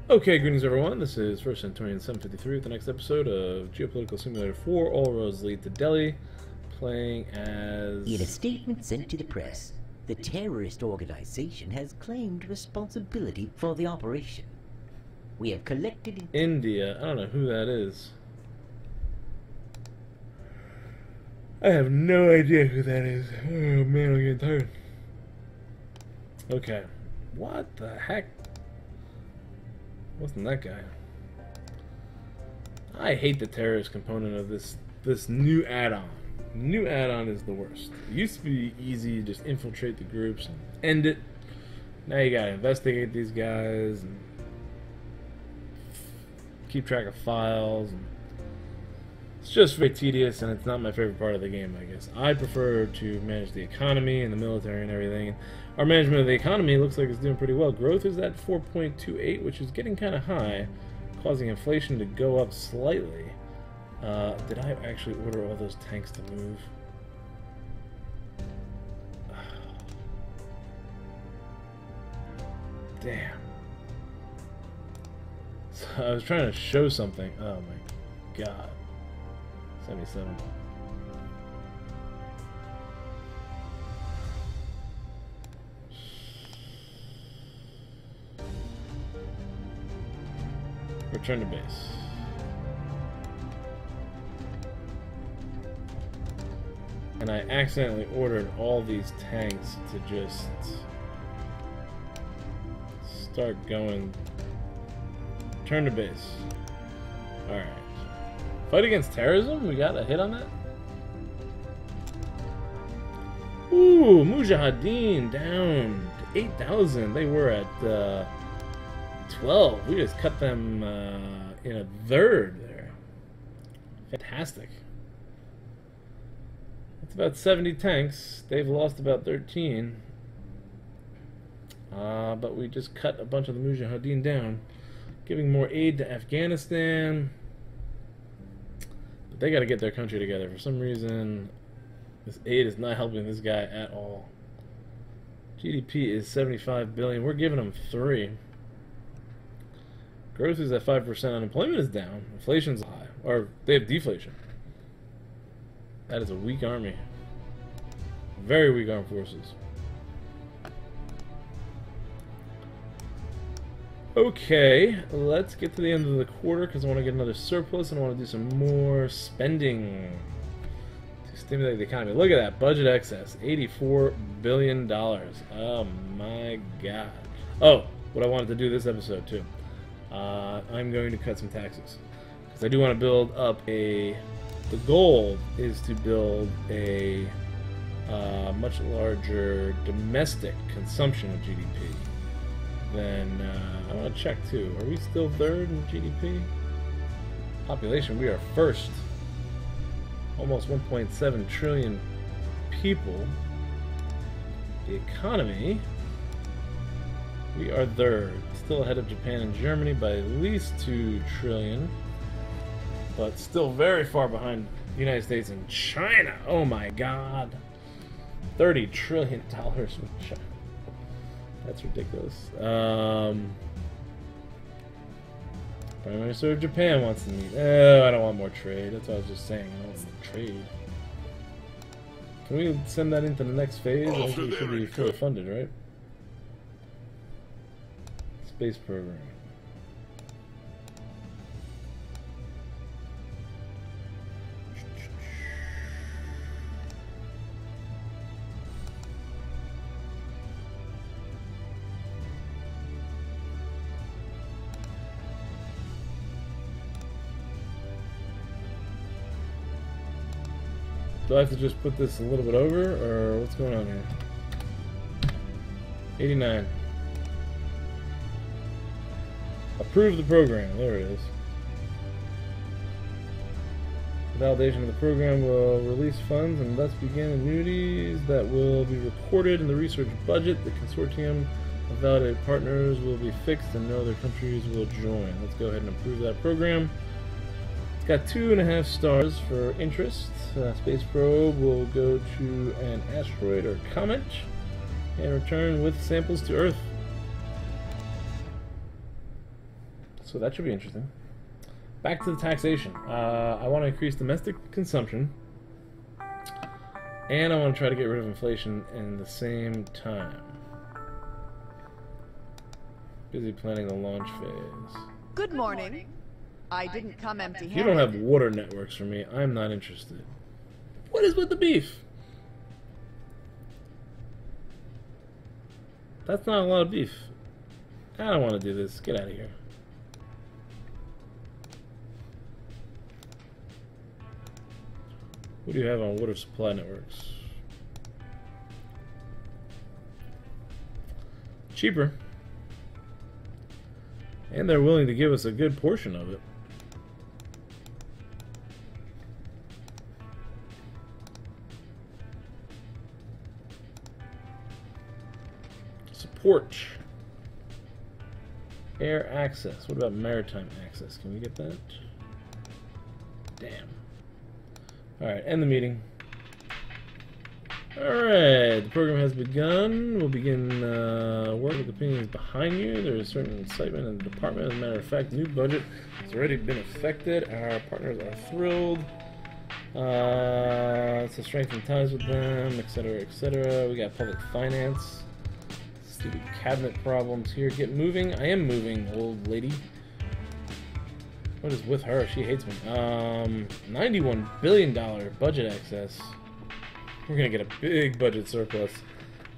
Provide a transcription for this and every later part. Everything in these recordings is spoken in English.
Okay, greetings everyone. This is First Centurion 753 with the next episode of Geopolitical Simulator 4. All roads lead to Delhi, playing as... In a statement sent to the press, the terrorist organization has claimed responsibility for the operation. We have collected... India. I don't know who that is. I have no idea who that is. Oh man, I'm getting tired. Okay. What the heck? Wasn't that guy? I hate the terrorist component of this new add-on. New add-on is the worst. It used to be easy, just infiltrate the groups and end it. Now you gotta investigate these guys and keep track of files. And it's just very tedious, and it's not my favorite part of the game, I guess. I prefer to manage the economy and the military and everything. Our management of the economy looks like it's doing pretty well. Growth is at 4.28, which is getting kind of high, causing inflation to go up slightly. Did I actually order all those tanks to move? Damn. So I was trying to show something. Oh my god. 77. Return to base. And I accidentally ordered all these tanks to just start going. Return to base. Alright. Fight against terrorism? We got a hit on that? Ooh, Mujahideen down to 8,000. They were at 12. We just cut them in a third there. Fantastic. That's about 70 tanks. They've lost about 13. But we just cut a bunch of the Mujahideen down, giving more aid to Afghanistan. But they got to get their country together. For some reason, this aid is not helping this guy at all. GDP is 75 billion. We're giving them 3. Growth is at 5%. Unemployment is down. Inflation's high. Or they have deflation. That is a weak army. Very weak armed forces. Okay, let's get to the end of the quarter because I want to get another surplus and I want to do some more spending to stimulate the economy. Look at that. Budget excess. $84 billion. Oh my god. Oh, what I wanted to do this episode too. I'm going to cut some taxes because I do want to build up a... The goal is to build a much larger domestic consumption of GDP. Then I want to check too. Are we still third in GDP? Population, we are first. Almost 1.7 trillion people. The economy, we are third. Still ahead of Japan and Germany by at least 2 trillion. But still very far behind the United States and China. Oh my god. $30 trillion from China. That's ridiculous. Prime Minister of Japan wants to meet. I don't want more trade. That's what I was just saying. I don't want more trade. Can we send that into the next phase? I think we should be fully funded, right? Space program. Do I have to just put this a little bit over, or what's going on here? 89. Approve the program. There it is. The validation of the program will release funds and thus begin annuities that will be recorded in the research budget. The consortium of validated partners will be fixed and no other countries will join. Let's go ahead and approve that program. Got 2.5 stars for interest. Space probe will go to an asteroid or comet and return with samples to Earth. So that should be interesting. Back to the taxation. I want to increase domestic consumption, and I want to try to get rid of inflation in the same time. Busy planning the launch phase. Good morning. I didn't come empty-handed. If you don't have water networks for me, I'm not interested. What is with the beef? That's not a lot of beef. I don't want to do this. Get out of here. What do you have on water supply networks? Cheaper. And they're willing to give us a good portion of it. Support. Air access. What about maritime access? Can we get that? Damn. Alright, end the meeting. Alright, the program has begun. We'll begin work with opinions behind you. There is certain excitement in the department. As a matter of fact, new budget has already been affected. Our partners are thrilled. To strengthen ties with them, etc., etc. We got public finance. Stupid cabinet problems here. Get moving. I am moving, old lady. What is with her? She hates me. $91 billion budget excess. We're gonna get a big budget surplus.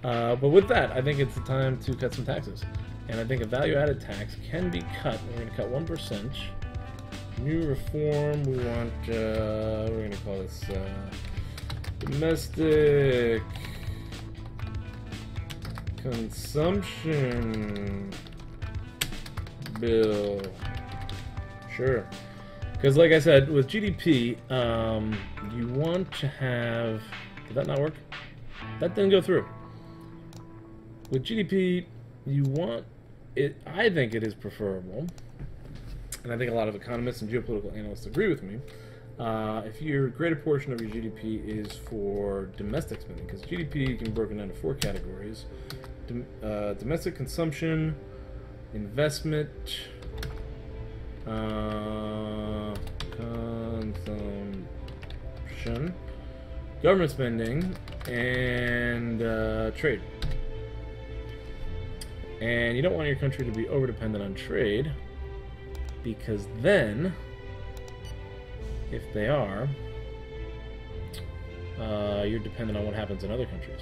But with that, I think it's the time to cut some taxes. And I think a value-added tax can be cut. We're gonna cut 1%. New reform. We want. We're gonna call this domestic consumption bill. Sure. Because like I said, with GDP, you want to have... Did that not work? That didn't go through. With GDP, you want it... I think it is preferable, and I think a lot of economists and geopolitical analysts agree with me, if your greater portion of your GDP is for domestic spending, because GDP can be broken down into 4 categories. Domestic consumption, investment, consumption, government spending, and trade. And you don't want your country to be over-dependent on trade, because then, if they are, you're dependent on what happens in other countries.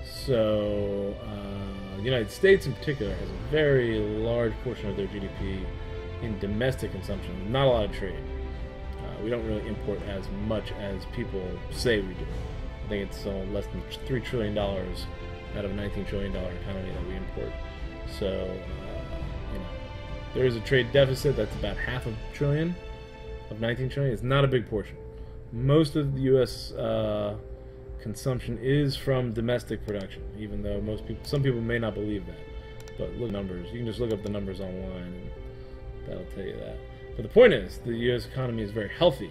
So, the United States in particular has a very large portion of their GDP in domestic consumption, not a lot of trade. We don't really import as much as people say we do. I think it's less than $3 trillion out of a $19 trillion economy that we import. So, you know, there is a trade deficit that's about half a trillion of 19 trillion. It's not a big portion. Most of the U.S. Consumption is from domestic production, even though some people may not believe that. But look at numbers. You can just look up the numbers online, and that'll tell you that. But the point is, the U.S. economy is very healthy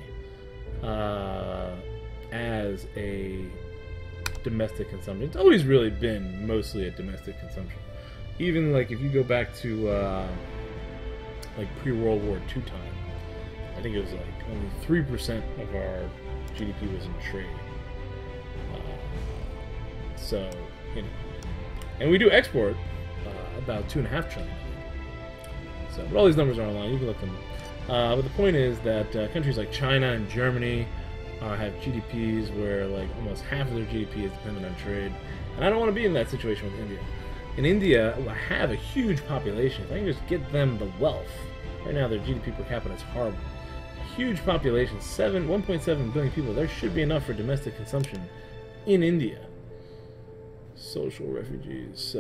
as a domestic consumption. It's always really been mostly a domestic consumption. Even like if you go back to like pre-World War II time, I think it was like only 3% of our GDP was in trade. So, you know, and we do export about $2.5 trillion. So, but all these numbers are online. You can look them up. But the point is that countries like China and Germany have GDPs where like almost half of their GDP is dependent on trade. And I don't want to be in that situation with India. In India, I have a huge population. If I can just get them the wealth. Right now, their GDP per capita is horrible. A huge population, 1.7 billion people. There should be enough for domestic consumption in India. Social refugees.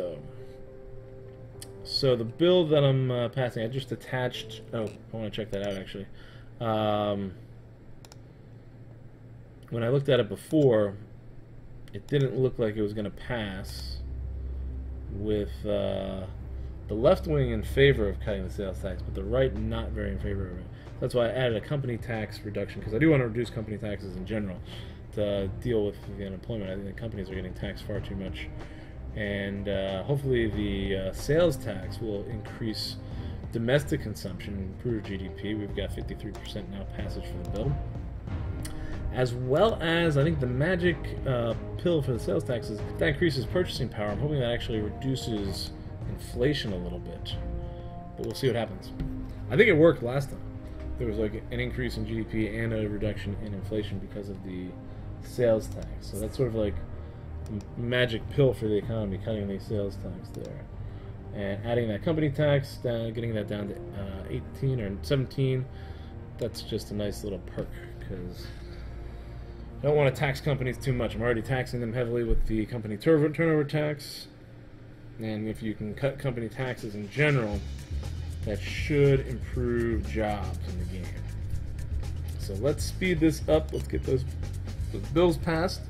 So the bill that I'm passing, I just attached. Oh, I want to check that out actually. When I looked at it before, it didn't look like it was going to pass. With the left wing in favor of cutting the sales tax, but the right not very in favor of it. That's why I added a company tax reduction, because I do want to reduce company taxes in general to deal with the unemployment. I think the companies are getting taxed far too much. And hopefully the sales tax will increase domestic consumption, improved GDP. We've got 53% now passage for the bill. As well as, I think the magic pill for the sales tax is that increases purchasing power. I'm hoping that actually reduces inflation a little bit. But we'll see what happens. I think it worked last time. There was like an increase in GDP and a reduction in inflation because of the sales tax. So that's sort of like the magic pill for the economy, cutting the sales tax there. And adding that company tax, getting that down to 18 or 17, that's just a nice little perk, because I don't want to tax companies too much. I'm already taxing them heavily with the company turnover tax. And if you can cut company taxes in general, that should improve jobs in the game. So let's speed this up. Let's get those bills passed.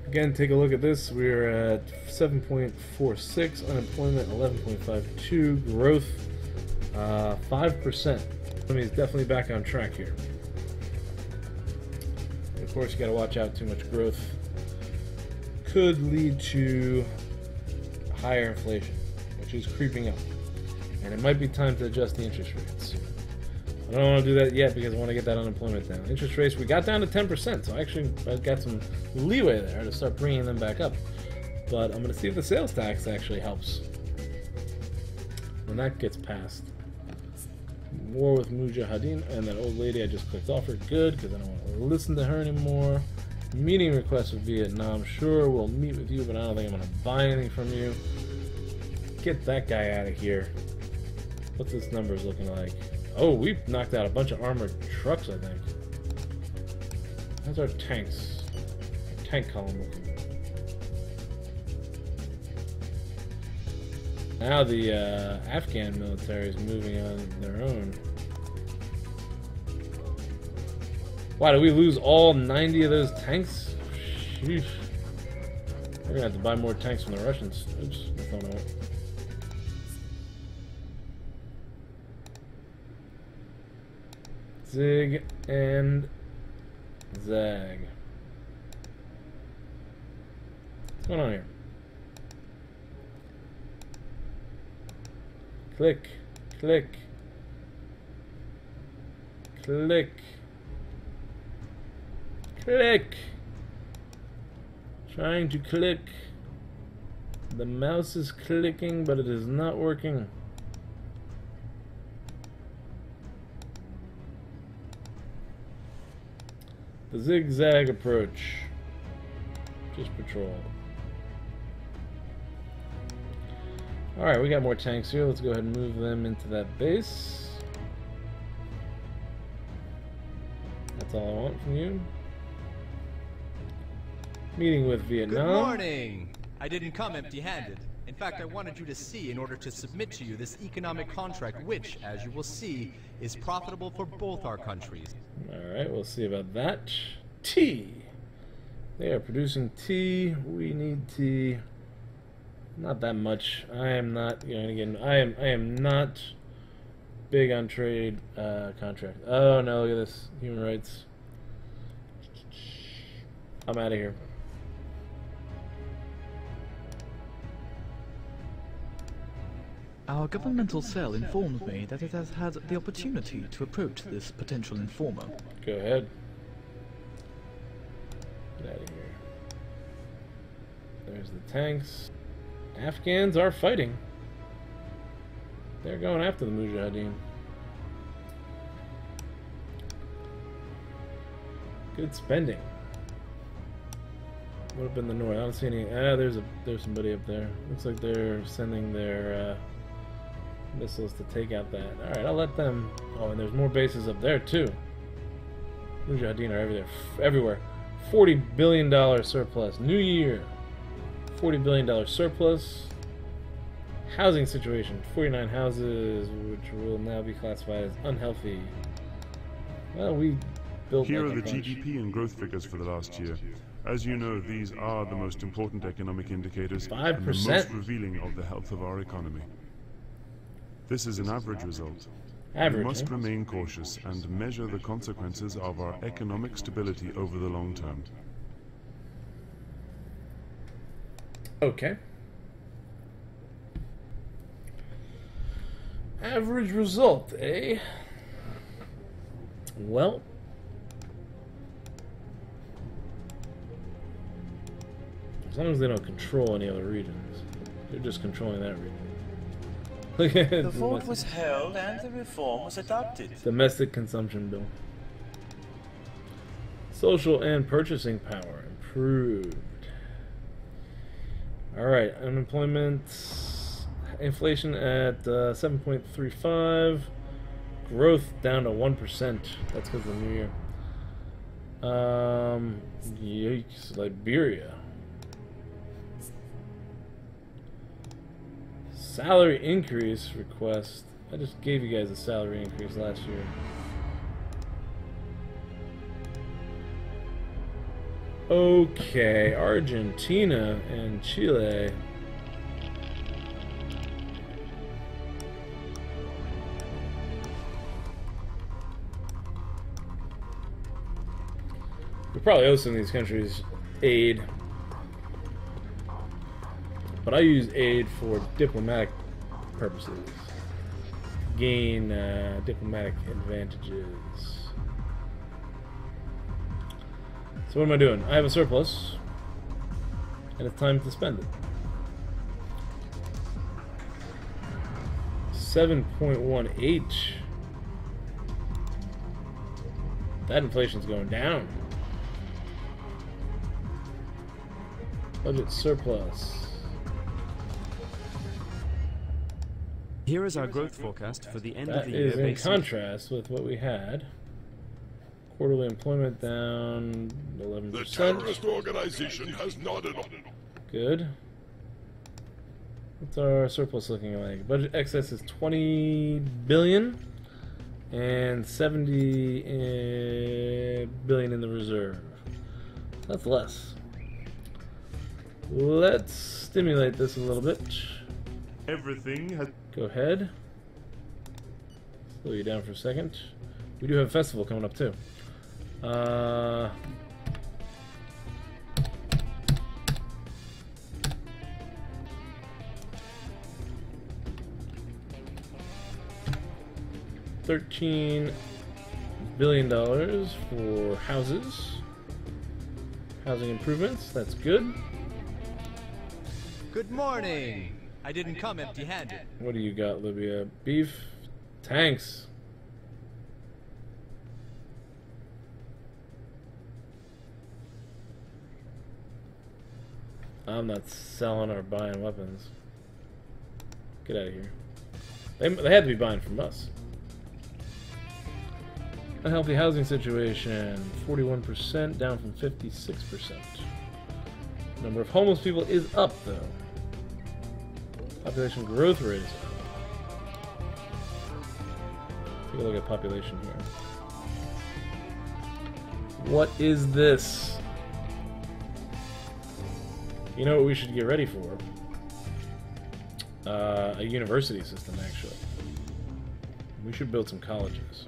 Again, take a look at this. We're at 7.46, unemployment 11.52, growth 5%. I mean, it's definitely back on track here. Of course, you got to watch out. Too much growth could lead to higher inflation, which is creeping up. And it might be time to adjust the interest rates. I don't want to do that yet because I want to get that unemployment down. Interest rates, we got down to 10%, so actually I've got some leeway there to start bringing them back up. But I'm going to see if the sales tax actually helps when that gets passed. War with Mujahideen, and that old lady I just clicked off her. Good, because I don't want to listen to her anymore. Meeting request with Vietnam. Sure, we'll meet with you, but I don't think I'm going to buy anything from you. Get that guy out of here. What's this numbers looking like? Oh, we've knocked out a bunch of armored trucks, I think. How's our tanks? Our tank column looking? Now the Afghan military is moving on their own. Why, did we lose all 90 of those tanks? Sheesh. We're gonna have to buy more tanks from the Russians. Oops, that's not what. Zig and zag. What's going on here? Click, click, click, click. Trying to click. The mouse is clicking, but it is not working. The zigzag approach. Just patrol. Alright, we got more tanks here. Let's go ahead and move them into that base. That's all I want from you. Meeting with Vietnam. Good morning! I didn't come empty-handed. In fact, I wanted you to see in order to submit to you this economic contract which, as you will see, is profitable for both our countries. Alright, we'll see about that. Tea! They are producing tea. We need tea. Not that much. I am not, you know, again, I am not big on trade contract. Oh no, look at this. Human rights. I'm out of here. Our governmental cell informed me that it has had the opportunity to approach this potential informer. Go ahead. Get out of here. There's the tanks. Afghans are fighting. They're going after the Mujahideen. Good spending. What up in the north? I don't see any. There's somebody up there. Looks like they're sending their missiles to take out that. All right, I'll let them. Oh, and there's more bases up there too. Mujahideen are everywhere. $40 billion surplus. New year. $40 billion surplus. Housing situation. 49 houses, which will now be classified as unhealthy. Well, we built. Here are the GDP and growth figures for the last year. As you know, these are the most important economic indicators 5%. and the most revealing of the health of our economy. This is an average result. We must remain cautious and measure the consequences of our economic stability over the long term. Okay. Average result, eh? Well, as long as they don't control any other regions, they're just controlling that region. Look at The vote was held and the reform was adopted. Domestic consumption bill. Social and purchasing power improved. Alright, unemployment, inflation at 7.35, growth down to 1%. That's because of the new year. Yikes, Liberia. Salary increase request. I just gave you guys a salary increase last year. Okay, Argentina and Chile. We probably owe some of these countries aid, but I use aid for diplomatic purposes. Gain diplomatic advantages. So what am I doing? I have a surplus, and it's time to spend it. 7.18. That inflation's going down. Budget surplus. Here is our growth forecast for the end of the year. That is in contrast with what we had. Quarterly employment down 11%. The terrorist organization has nodded on. Good. What's our surplus looking like? Budget excess is 20 billion and 70 billion in the reserve. That's less. Let's stimulate this a little bit. Everything has... Go ahead. Slow you down for a second. We do have a festival coming up too. $13 billion for houses. Housing improvements, that's good. Good morning. I didn't come empty-handed. What do you got, Libya? Beef? Tanks. I'm not selling or buying weapons. Get out of here. They had to be buying from us. Unhealthy housing situation, 41%, down from 56%. Number of homeless people is up, though. Population growth rate is up. Take a look at population here. What is this? You know what we should get ready for? A university system, actually. We should build some colleges.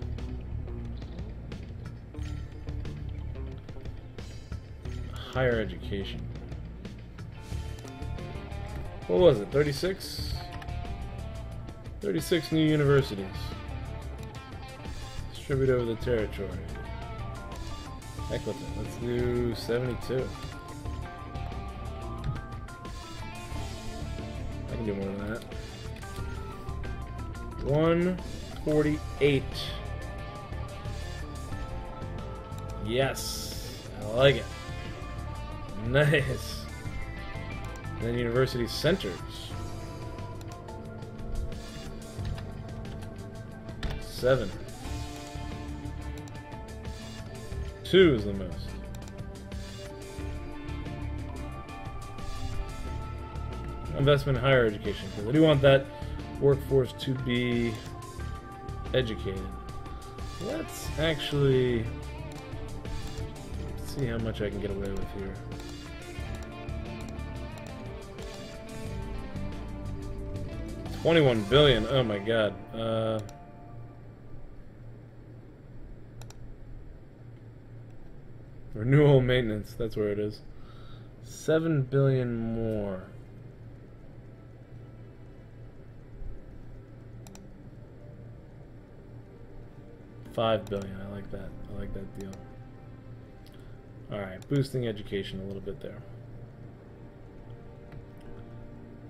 Higher education. What was it? 36? 36 new universities. Distribute over the territory. Heck with it. Let's do 72. I can do more than that. 148. Yes. I like it. Nice. And then university centers. 7. 2 is the most. Investment in higher education, because I do want that workforce to be educated. Let's actually see how much I can get away with here. $21 billion. Oh my god. Renewal maintenance. That's where it is. 7 billion more. 5 billion. I like that. I like that deal. All right, boosting education a little bit there.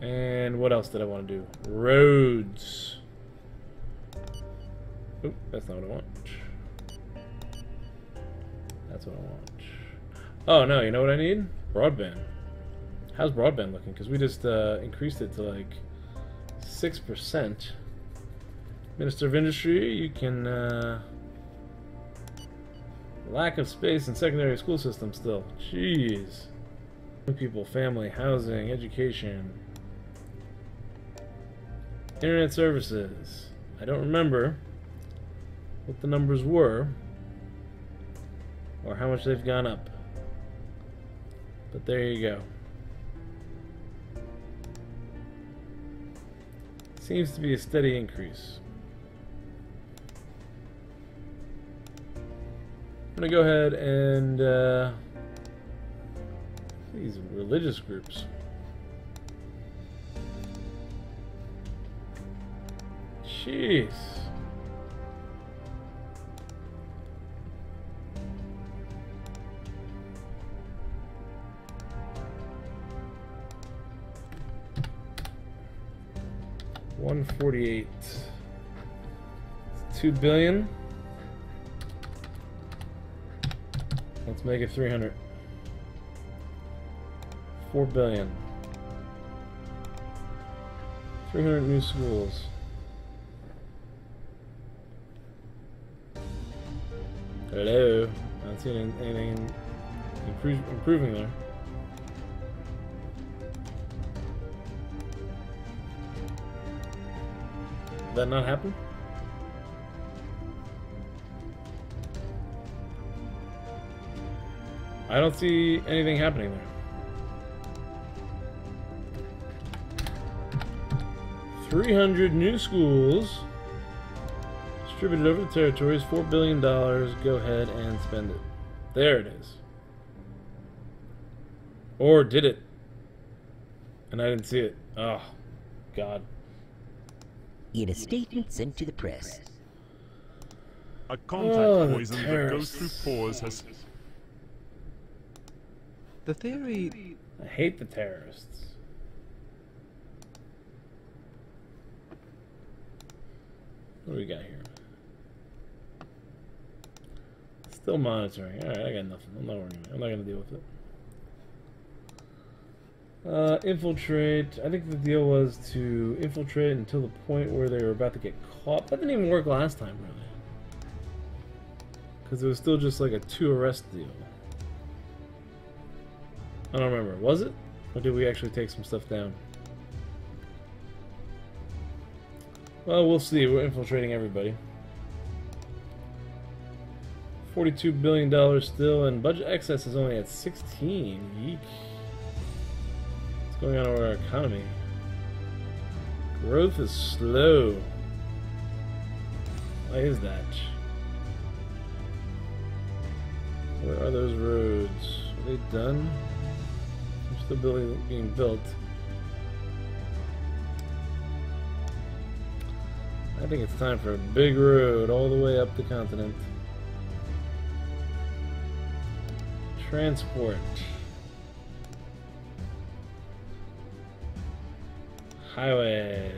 And what else did I want to do? Roads. Oop, that's not what I want. That's what I want. Oh no, you know what I need? Broadband. How's broadband looking? Because we just increased it to like 6%. Minister of Industry, you can lack of space in secondary school system still. Jeez. People, family, housing, education, internet services. I don't remember what the numbers were or how much they've gone up. But there you go. Seems to be a steady increase. I'm gonna go ahead and these religious groups. Jeez. $148. 2 billion. Let's make it 300. 4 billion. 300 new schools. Hello. I don't see anything improving there. Did that not happen? I don't see anything happening there. 300 new schools distributed over the territories, $4 billion. Go ahead and spend it. There it is. Or did it? And I didn't see it. Oh, God. In a statement sent to the press. A contact poison that goes through pores has... The theory... I hate the terrorists. What do we got here? Still monitoring. Alright, I got nothing. I'm not going to deal with it. Infiltrate. I think the deal was to infiltrate until the point where they were about to get caught. That didn't even work last time, really. Because it was still just like a 2 arrest deal. I don't remember. Was it? Or did we actually take some stuff down? Well, we'll see. We're infiltrating everybody. $42 billion still, and budget excess is only at 16. Yeek. What's going on with our economy? Growth is slow. Why is that? Where are those roads? Are they done? They're still being built. I think it's time for a big road all the way up the continent. Transport. Highways.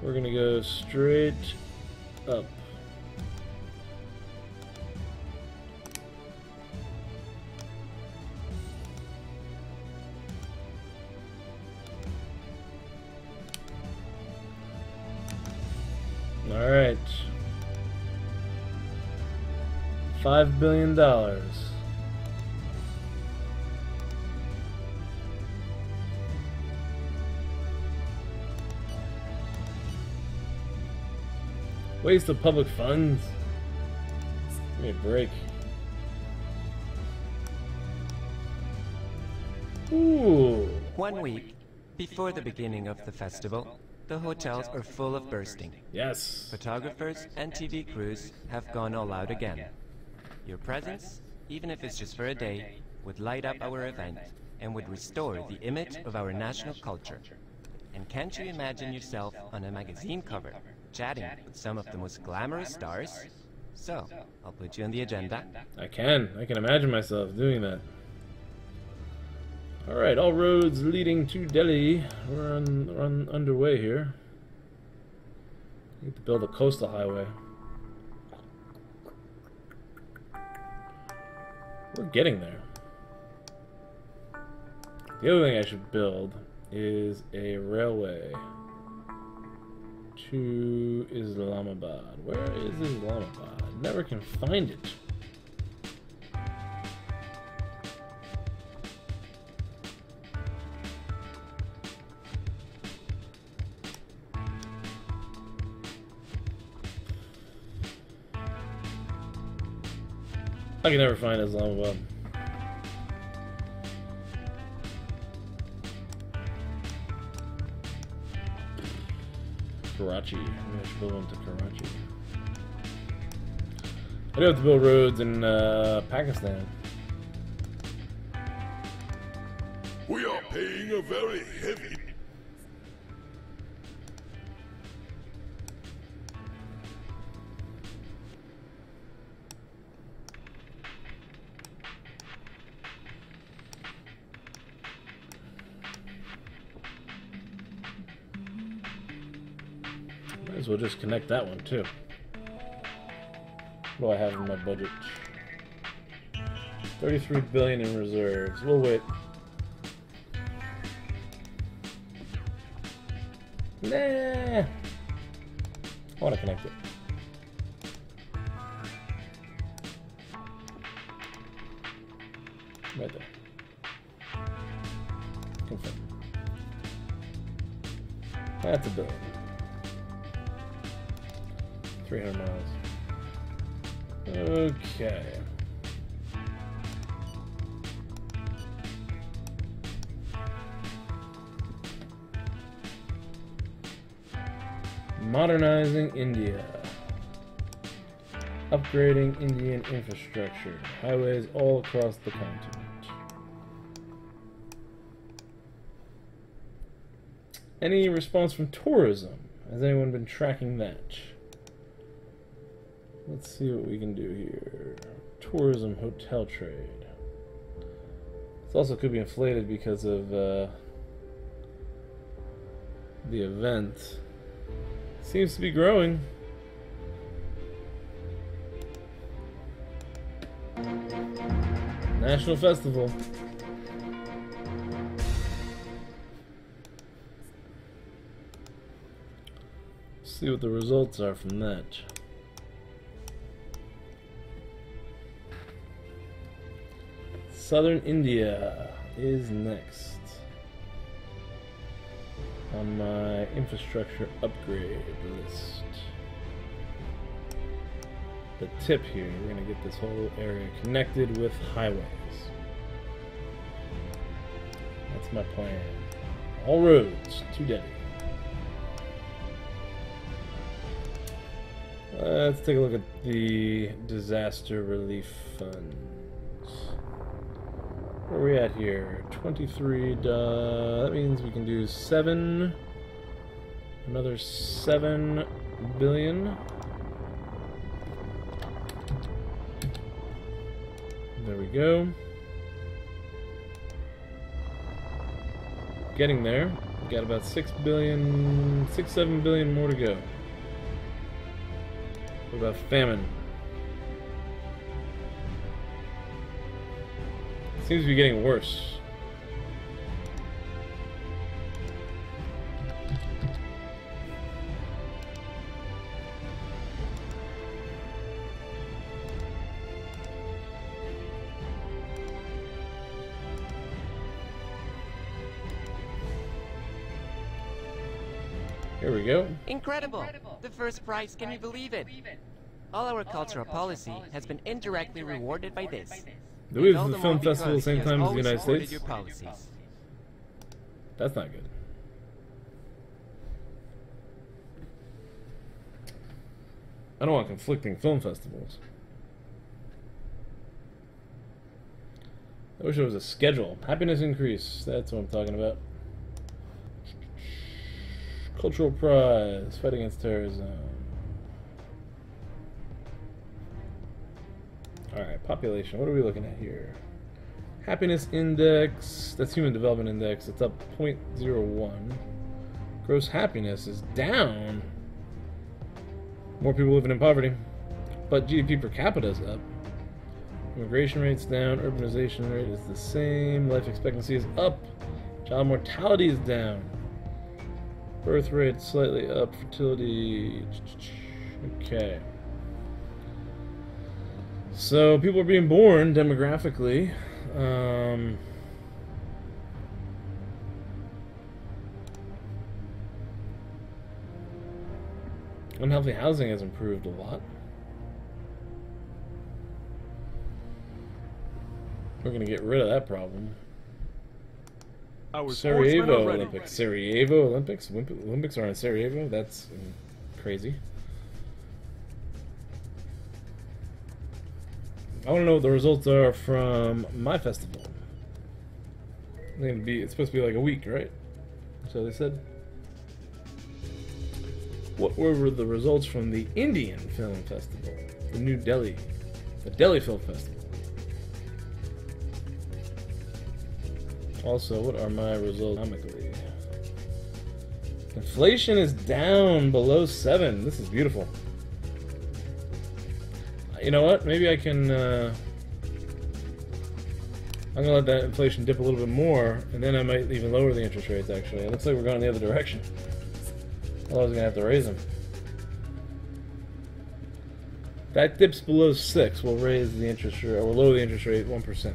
We're gonna go straight up. All right. $5 billion. Waste of public funds. Give me a break. Ooh. 1 week before the beginning of the festival, the hotels are full of bursting. Yes. Photographers and TV crews have gone all out again. Your presence, even if it's just for a day, would light up our event and would restore the image of our national culture. And can't you imagine yourself on a magazine cover, chatting with some of the most glamorous stars? So, I'll put you on the agenda. I can imagine myself doing that. Alright, all roads leading to Delhi. We're underway here. Need to build a coastal highway. We're getting there. The other thing I should build is a railway to Islamabad. Where is Islamabad? I never can find it. I can never find Islamabad. Karachi. Maybe I should build one to Karachi. I do have to build roads in Pakistan. We are paying a very heavy... Might as well just connect that one too. What do I have in my budget? 33 billion in reserves. We'll wait. Nah. I want to connect it. Right there. Confirm. That's a billion. 300 miles. Okay. Modernizing India. Upgrading Indian infrastructure. Highways all across the continent. Any response from tourism? Has anyone been tracking that? Let's see what we can do here. Tourism, hotel trade. This also could be inflated because of the event. Seems to be growing. National Festival. See what the results are from that. Southern India is next on my infrastructure upgrade list. The tip here, we're going to get this whole area connected with highways. That's my plan. All roads to Delhi. Let's take a look at the disaster relief funds. Where are we at here? 23. That means we can do 7. Another 7 billion. There we go. Getting there. We got about 6 billion, 7 billion more to go. What about famine? Seems to be getting worse. Here we go. Incredible! The first prize, can you believe it? All our cultural policy has been indirectly rewarded by this. Do we have the film festival at the same time as the United States? That's not good. I don't want conflicting film festivals. I wish there was a schedule. Happiness increase. That's what I'm talking about. Cultural prize. Fight against terrorism. Alright, population. What are we looking at here? Happiness index. That's human development index. It's up 0.01. Gross happiness is down. More people living in poverty. But GDP per capita is up. Immigration rate's down. Urbanization rate is the same. Life expectancy is up. Child mortality is down. Birth rate slightly up. Fertility. Okay. So people are being born demographically. Unhealthy housing has improved a lot. We're gonna get rid of that problem. Sarajevo Olympics. Sarajevo Olympics? Olympics are in Sarajevo? That's crazy. I want to know what the results are from my festival. It's supposed to be like a week, right? So they said. What were the results from the Indian Film Festival? The New Delhi. The Delhi Film Festival. Also, what are my results economically? Inflation is down below 7. This is beautiful. You know what? Maybe I can... I'm going to let that inflation dip a little bit more, and then I might even lower the interest rates, actually. It looks like we're going the other direction. Otherwise, I'm going to have to raise them. If that dips below 6, we'll raise the interest rate, or we'll lower the interest rate 1%.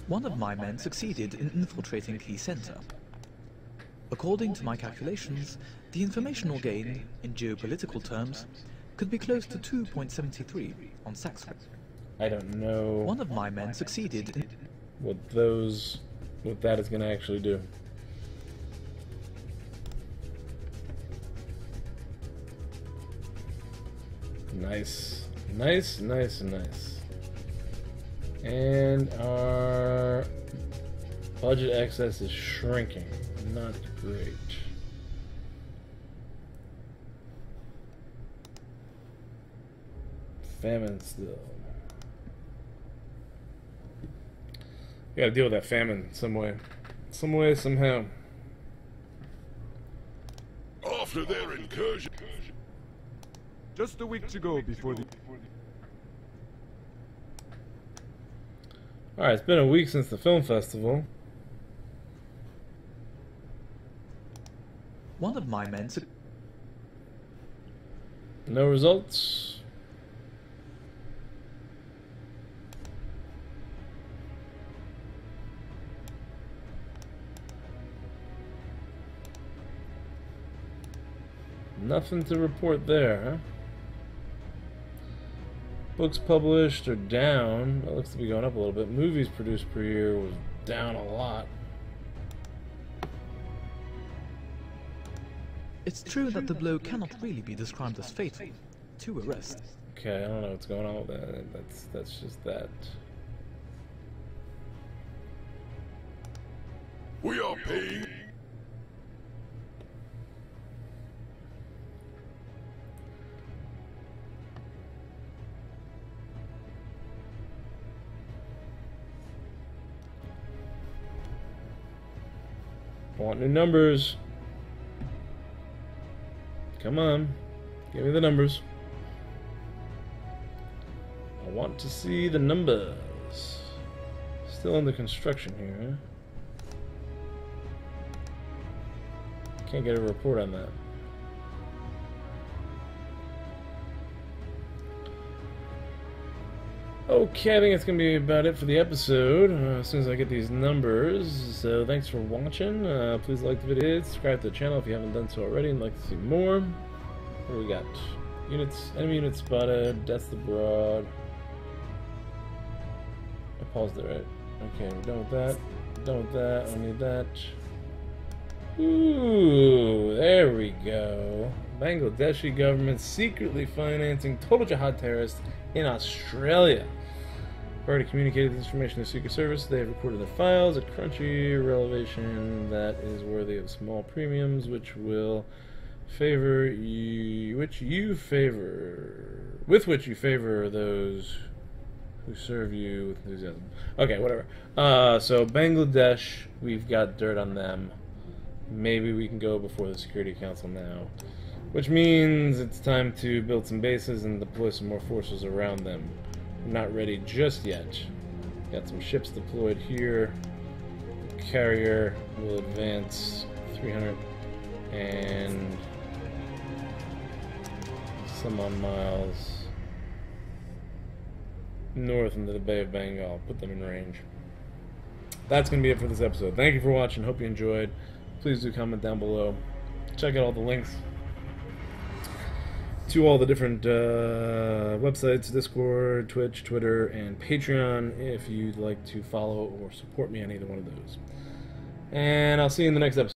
One of my men succeeded in infiltrating Key Center. According to my calculations, the informational gain, in geopolitical terms, could be close to 2.73 on Sachs. I don't know. One of my men succeeded in what that is going to actually do. Nice. Nice, nice, nice. And our budget excess is shrinking. Not great. Famine still. You gotta deal with that famine some way. Some way, somehow. After their incursion. Just a week to go before the... Alright, it's been a week since the film festival. One of my men... No results. Nothing to report there, huh? Books published are down. That looks to be going up a little bit. Movies produced per year was down a lot. It's true that the blow cannot really be described as fatal. 2 arrests. Okay, I don't know what's going on with that. That's just that. We are paying. I want new numbers. Come on. Give me the numbers. I want to see the numbers. Still under construction here, huh? Can't get a report on that. Okay, I think that's going to be about it for the episode, as soon as I get these numbers. So thanks for watching. Please like the video, subscribe to the channel if you haven't done so already and like to see more. What do we got? Units, enemy units spotted, deaths abroad. I paused it, right? Okay, we're done with that. Done with that, I don't need that. Ooh, there we go. Bangladeshi government secretly financing total jihad terrorists in Australia. I've already communicated this information to Secret Service. They have recorded the files at crunchy relevation that is worthy of small premiums, which will favor you, with which you favor those who serve you with enthusiasm. Okay, whatever. So Bangladesh, we've got dirt on them. Maybe we can go before the Security Council now, which means it's time to build some bases and deploy some more forces around them. I'm not ready just yet. Got some ships deployed here. Carrier will advance 300 and some odd miles north into the Bay of Bengal. Put them in range. That's going to be it for this episode. Thank you for watching. Hope you enjoyed. Please do comment down below. Check out all the links to all the different websites, Discord, Twitch, Twitter, and Patreon if you'd like to follow or support me on either one of those. And I'll see you in the next episode.